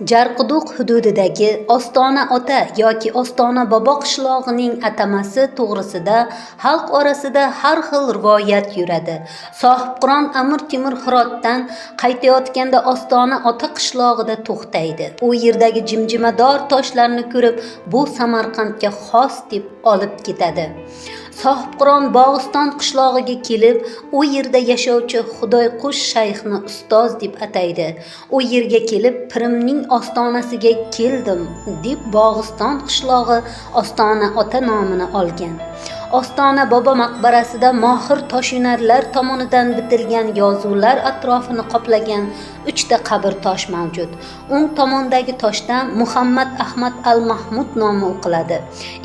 Jarquduq hududidagi Ostona ota yoki Ostona bobo qishlog'ining atamasi to'g'risida xalq orasida har xil rivoyat yuradi. Sohibqiron Amir Temur Hirotdan qaytayotganda Ostona ota qishlog'ida to'xtaydi. U yerdagi jimjimador toshlarni ko'rib, bu Samarqandga xos deb olib ketadi. Sohibqiron Bog'iston qishlog'iga kelib, u yerda yashovchi Xudoyqush shayxni ustoz deb ataydi. U yerga kelib, pirimning ostonasiga keldim deb Bog'iston qishlog'i Ostona ota nomini olgan. Ostona bobo maqbarasida mohir toshyunarlar tomonidan bitilgan yozuvlar atrofini qoplagan 3 ta qabr tosh mavjud. O'ng tomondagi toshda Muhammad Ahmad al-Mahmud nomi o'qiladi.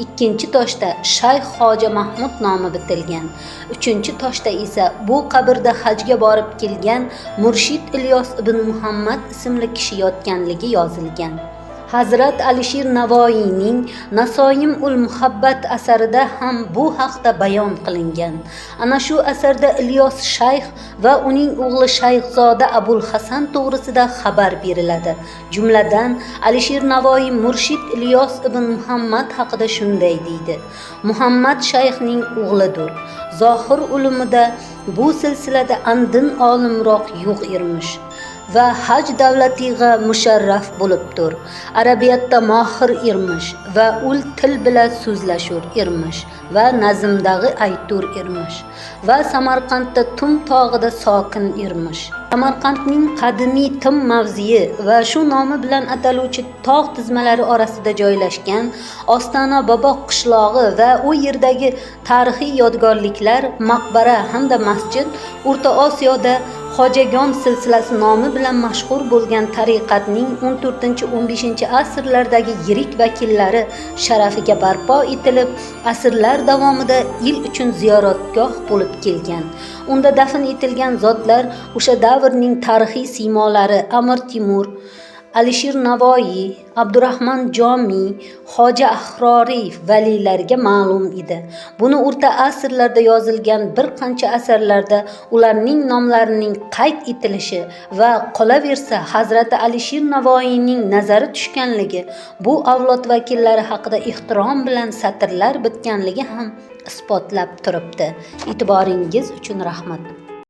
Ikkinchi toshda Shayx Hoja Mahmud nomi bitilgan. Uchinchi toshda esa bu qabrda hajga borib kelgan Murshid Ilyos ibn Muhammad ismli kishi yotganligi yozilgan. Hazrat Alisher Navoiyning Nasoim ul Muhabbat asarida ham bu haqda bayon qilingan. Ana shu asarda Ilyos shayx va uning o'g'li Shayxzoda Abul Hasan to'g'risida xabar beriladi. Jumladan Alisher Navoiy Murshid Ilyos ibn Muhammad haqida shunday deydi: Muhammad shayxning o'g'lidir. Zohir ulumida bu silsilada andin olimroq yo'q ermish va haj davlatiga musharraf bo'libdir. Arabiyatda mohir ermish va ul til bilan so'zlashur ermish va nazmdagi aytur ermish va Samarqandda Tum tog'ida sokin ermish. Samarqandning qadimiy Tum mavzii va shu nomi bilan ataluvchi tog' tizmalari orasida joylashgan Ostona bobo qishlog'i va u yerdagi tarixiy yodgorliklar, maqbara hamda masjid O'rta Osiyoda Xojagon silsilasi nomi bilan mashhur bo'lgan tariqatning 14-15 asrlardagi yirik vakillari sharafiga barpo etilib, asrlar davomida il uchun ziyoratgoh bo'lib kelgan. Unda dafn etilgan zotlar o'sha davrning tarixiy siymolari Amir Temur, Alisher Navoiy, Abdurahmon Jomiy, Hoja Ahroriy valiylarga ma'lum edi. Buni o'rta asrlarda yozilgan bir qancha asarlarda ularning nomlarining qayd etilishi va qolaversa Hazrati Alisher Navoiyning nazari tushganligi bu avlod vakillari haqida ehtirom bilan satrlar bitganligi ham isbotlab turibdi. E'tiboringiz uchun rahmat.